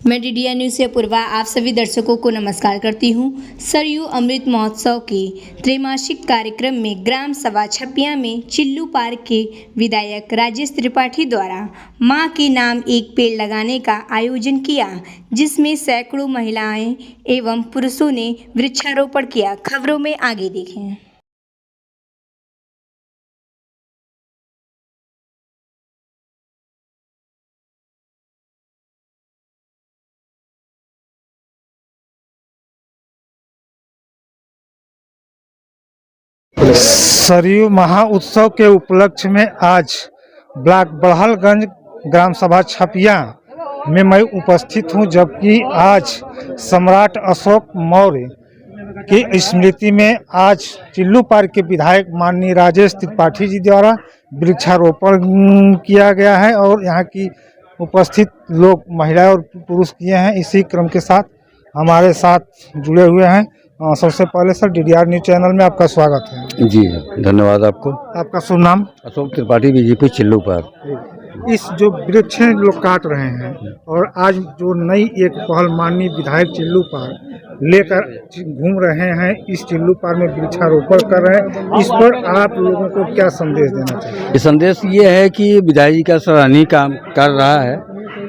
मैं DDN news से अपूर्वा आप सभी दर्शकों को नमस्कार करती हूँ। सरयू अमृत महोत्सव के त्रैमासिक कार्यक्रम में ग्राम सभा छपिया में चिल्लू पार्क के विधायक राजेश त्रिपाठी द्वारा मां के नाम एक पेड़ लगाने का आयोजन किया, जिसमें सैकड़ों महिलाएं एवं पुरुषों ने वृक्षारोपण किया। खबरों में आगे देखें। सरयू महा उत्सव के उपलक्ष्य में आज ब्लॉक बड़हलगंज ग्राम सभा छपिया में मैं उपस्थित हूं, जबकि आज सम्राट अशोक मौर्य की स्मृति में आज चिल्लू पार्क के विधायक माननीय राजेश त्रिपाठी जी द्वारा वृक्षारोपण किया गया है और यहाँ की उपस्थित लोग महिलाएं और पुरुष किए हैं। इसी क्रम के साथ हमारे साथ जुड़े हुए हैं। सबसे पहले सर DDR न्यूज चैनल में आपका स्वागत है। जी धन्यवाद आपको। आपका शुभ नाम? Ashok Tripathi, BJP Chillu park. इस जो वृक्ष लोग काट रहे हैं और आज जो नई एक पहल माननीय विधायक चिल्लू पार्क लेकर घूम रहे हैं, इस चिल्लू पार्क में वृक्षारोपण कर रहे हैं, इस पर आप लोगों को क्या संदेश देना चाहिए? ये संदेश ये है कि विधायक जी का सराहनीय काम कर रहा है।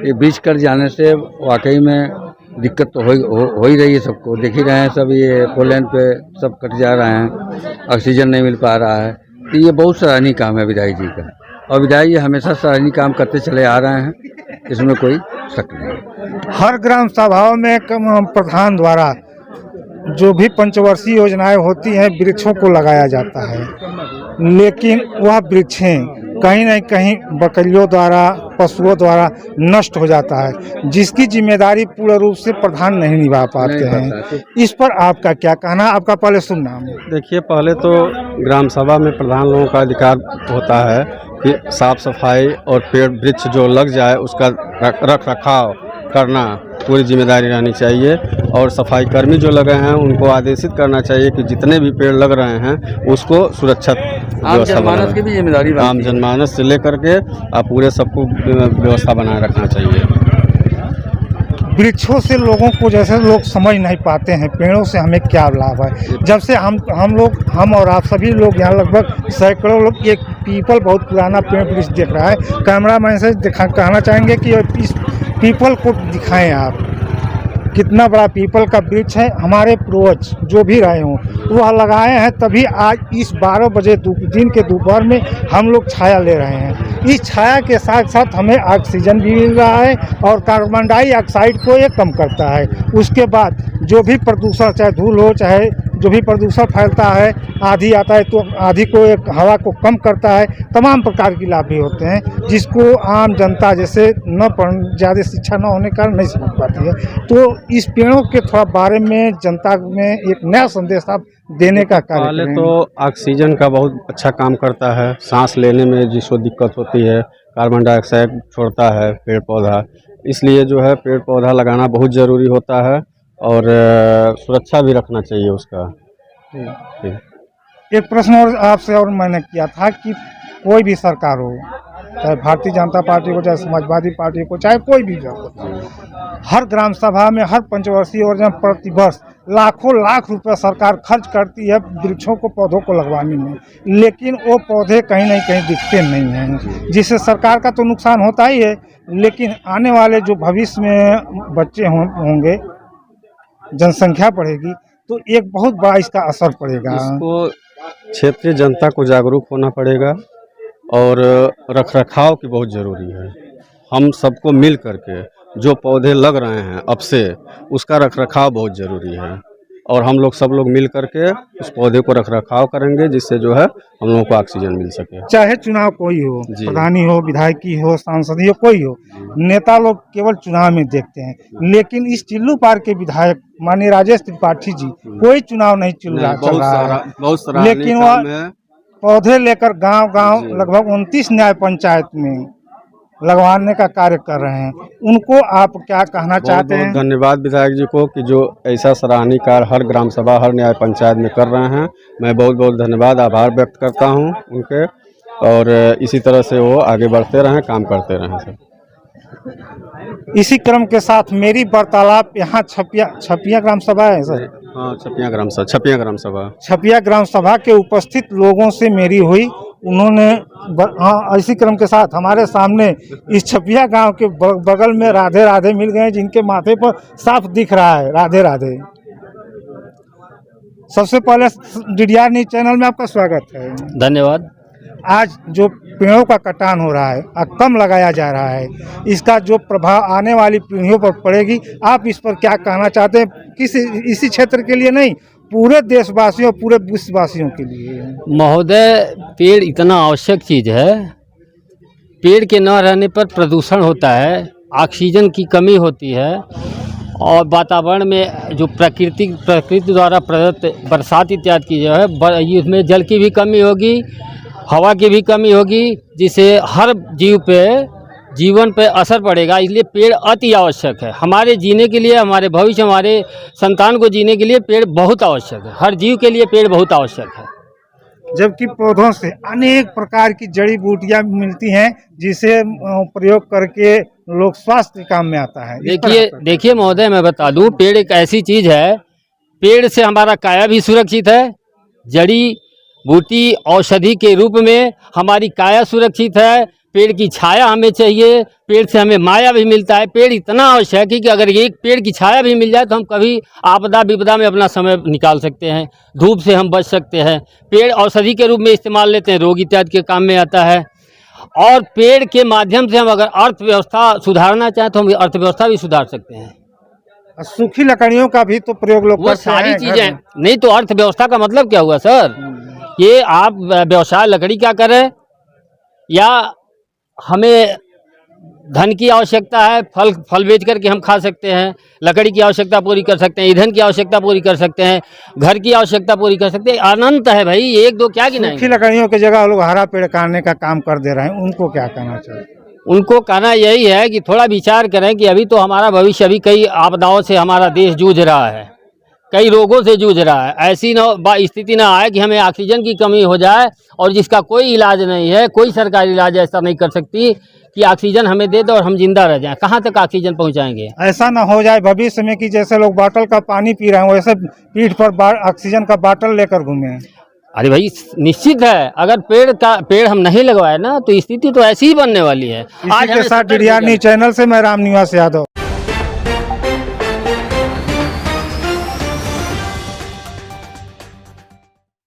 ये वृक्ष कट जाने से वाकई में दिक्कत तो हो ही रही है सबको, देख ही रहे हैं सब। ये पोलैंड पे सब कट जा रहे हैं, ऑक्सीजन नहीं मिल पा रहा है। तो ये बहुत सराहनीय काम है विधायक जी का, और विधायक जी हमेशा सराहनीय काम करते चले आ रहे हैं, इसमें कोई शक नहीं। हर ग्राम सभाओं में प्रधान द्वारा जो भी पंचवर्षीय योजनाएं होती हैं वृक्षों को लगाया जाता है, लेकिन वह वृक्षें कहीं न कहीं बकरियों द्वारा, पशुओं द्वारा नष्ट हो जाता है, जिसकी जिम्मेदारी पूर्ण रूप से प्रधान नहीं निभा पाते हैं। इस पर आपका क्या कहना? आपका पहले शुभ नाम? देखिए, पहले तो ग्राम सभा में प्रधान लोगों का अधिकार होता है कि साफ सफाई और पेड़ वृक्ष जो लग जाए उसका रख रखाव करना पूरी जिम्मेदारी रहनी चाहिए, और सफाई कर्मी जो लगे हैं उनको आदेशित करना चाहिए कि जितने भी पेड़ लग रहे हैं उसको सुरक्षित आम जनमानस की भी जिम्मेदारी, आम जनमानस से लेकर के आप पूरे सबको व्यवस्था बनाए रखना चाहिए। वृक्षों से लोगों को, जैसे लोग समझ नहीं पाते हैं पेड़ों से हमें क्या लाभ है। जब से हम और आप सभी लोग यहाँ लगभग सैकड़ों लोग, एक पीपल बहुत पुराना पेड़ वृक्ष देख रहा है। कैमरामैन से कहना चाहेंगे कि इस पीपल को दिखाएं आप, कितना बड़ा पीपल का वृक्ष है। हमारे पूर्वज जो भी रहे हों वह लगाए हैं, तभी आज इस 12 बजे दिन के दोपहर में हम लोग छाया ले रहे हैं। इस छाया के साथ साथ हमें ऑक्सीजन भी मिल रहा है और कार्बन डाइऑक्साइड को ये कम करता है। उसके बाद जो भी प्रदूषण, चाहे धूल हो, चाहे जो भी प्रदूषण फैलता है, आंधी आता है तो आंधी को, एक हवा को कम करता है। तमाम प्रकार की लाभ भी होते हैं, जिसको आम जनता जैसे ज़्यादा शिक्षा न होने के कारण नहीं समझ पाती है। तो इस पेड़ों के थोड़ा बारे में जनता में एक नया संदेश आप देने का कार्य पहले करें। तो ऑक्सीजन का बहुत अच्छा काम करता है, सांस लेने में जिसको दिक्कत होती है, कार्बन डाइऑक्साइड छोड़ता है पेड़ पौधा, इसलिए जो है पेड़ पौधा लगाना बहुत ज़रूरी होता है, और सुरक्षा भी रखना चाहिए उसका। एक प्रश्न और आपसे और मैंने किया था कि कोई भी सरकार हो, चाहे भारतीय जनता पार्टी को, चाहे समाजवादी पार्टी को, चाहे कोई भी हो, हर ग्राम सभा में हर पंचवर्षीय योजना प्रतिवर्ष लाखों लाख रुपए सरकार खर्च करती है वृक्षों को, पौधों को लगवाने में, लेकिन वो पौधे कहीं ना कहीं दिखते नहीं हैं, जिससे सरकार का तो नुकसान होता ही है, लेकिन आने वाले जो भविष्य में बच्चे होंगे, जनसंख्या बढ़ेगी, तो एक बहुत बड़ा इसका असर पड़ेगा। इसको क्षेत्रीय जनता को जागरूक होना पड़ेगा, और रखरखाव की बहुत ज़रूरी है। हम सबको मिल करके जो पौधे लग रहे हैं अब से, उसका रखरखाव बहुत ज़रूरी है, और हम लोग सब लोग मिल करके उस पौधे को रखरखाव करेंगे, जिससे जो है हम लोगों को ऑक्सीजन मिल सके। चाहे चुनाव कोई हो, प्रधानी हो, विधायकी हो, सांसदी हो, कोई हो, नेता लोग केवल चुनाव में देखते हैं, लेकिन इस चिल्लू पार्क के विधायक माननीय राजेश त्रिपाठी जी कोई चुनाव नहीं चल रहा है, लेकिन वह पौधे लेकर गांव-गांव लगभग 29 न्याय पंचायत में लगवाने का कार्य कर रहे हैं, उनको आप क्या कहना चाहते हैं? धन्यवाद विधायक जी को कि जो ऐसा सराहनीय कार्य हर ग्राम सभा हर न्याय पंचायत में कर रहे हैं। मैं बहुत बहुत धन्यवाद आभार व्यक्त करता हूं उनके, और इसी तरह से वो आगे बढ़ते रहें, काम करते रहें सर। इसी क्रम के साथ मेरी वार्तालाप यहाँ छपिया ग्राम सभा है सर। हाँ, छपिया ग्राम सभा के उपस्थित लोगों से मेरी हुई। उन्होंने इसी क्रम के साथ हमारे सामने इस छपिया गांव के बगल में राधे राधे मिल गए, जिनके माथे पर साफ दिख रहा है राधे राधे। सबसे पहले DDR न्यूज़ चैनल में आपका स्वागत है। धन्यवाद। आज जो पेड़ों का कटान हो रहा है और कम लगाया जा रहा है, इसका जो प्रभाव आने वाली पीढ़ियों पर पड़ेगी, आप इस पर क्या कहना चाहते हैं? इसी क्षेत्र के लिए नहीं, पूरे देशवासियों पूरे विश्ववासियों के लिए। महोदय, पेड़ इतना आवश्यक चीज़ है। पेड़ के न रहने पर प्रदूषण होता है, ऑक्सीजन की कमी होती है, और वातावरण में जो प्रकृति द्वारा प्रदत्त बरसात इत्यादि की जो है, इसमें जल की भी कमी होगी, हवा की भी कमी होगी, जिससे हर जीवन पे असर पड़ेगा। इसलिए पेड़ अति आवश्यक है हमारे जीने के लिए, हमारे भविष्य, हमारे संतान को जीने के लिए पेड़ बहुत आवश्यक है। हर जीव के लिए पेड़ बहुत आवश्यक है। जबकि पौधों से अनेक प्रकार की जड़ी बूटियां मिलती हैं, जिसे प्रयोग करके लोग स्वास्थ्य के काम में आता है। देखिए महोदय, मैं बता दूं, पेड़ एक ऐसी चीज है, पेड़ से हमारा काया भी सुरक्षित है। जड़ी बूटी औषधि के रूप में हमारी काया सुरक्षित है। पेड़ की छाया हमें चाहिए, पेड़ से हमें माया भी मिलता है। पेड़ इतना आवश्यक है कि अगर एक पेड़ की छाया भी मिल जाए तो हम कभी आपदा विपदा में अपना समय निकाल सकते हैं, धूप से हम बच सकते हैं। पेड़ औषधि के रूप में इस्तेमाल लेते हैं, रोग इत्यादि के काम में आता है। और पेड़ के माध्यम से हम अगर अर्थव्यवस्था सुधारना चाहें तो हम अर्थव्यवस्था भी सुधार सकते हैं। सूखी लकड़ियों का भी तो प्रयोग लोग वो सारी चीजें नहीं तो अर्थव्यवस्था का मतलब क्या हुआ सर? ये आप व्यवसाय लकड़ी क्या करें, या हमें धन की आवश्यकता है, फल बेच करके हम खा सकते हैं, लकड़ी की आवश्यकता पूरी कर सकते हैं, ईंधन की आवश्यकता पूरी कर सकते हैं, घर की आवश्यकता पूरी कर सकते हैं। अनंत है भाई, एक दो क्या गिनाएंगे। सूखी लकड़ियों की जगह लोग हरा पेड़ काटने का काम कर दे रहे हैं, उनको क्या कहना चाहिए? उनको कहना यही है कि थोड़ा विचार करें कि अभी तो हमारा भविष्य, अभी कई आपदाओं से हमारा देश जूझ रहा है, कई रोगों से जूझ रहा है। ऐसी स्थिति ना आए कि हमें ऑक्सीजन की कमी हो जाए और जिसका कोई इलाज नहीं है, कोई सरकारी इलाज ऐसा नहीं कर सकती कि ऑक्सीजन हमें दे दो और हम जिंदा रह जाएं। कहाँ तक ऑक्सीजन पहुँचाएंगे? ऐसा ना हो जाए भविष्य में कि जैसे लोग बोतल का पानी पी रहे हैं, वैसे पीठ पर ऑक्सीजन का बोतल लेकर घूमे। अरे भाई, निश्चित है, अगर पेड़ हम नहीं लगवाए ना तो स्थिति तो ऐसी ही बनने वाली है। आज के साथ DDR न्यूज़ चैनल से मैं राम निवास यादव।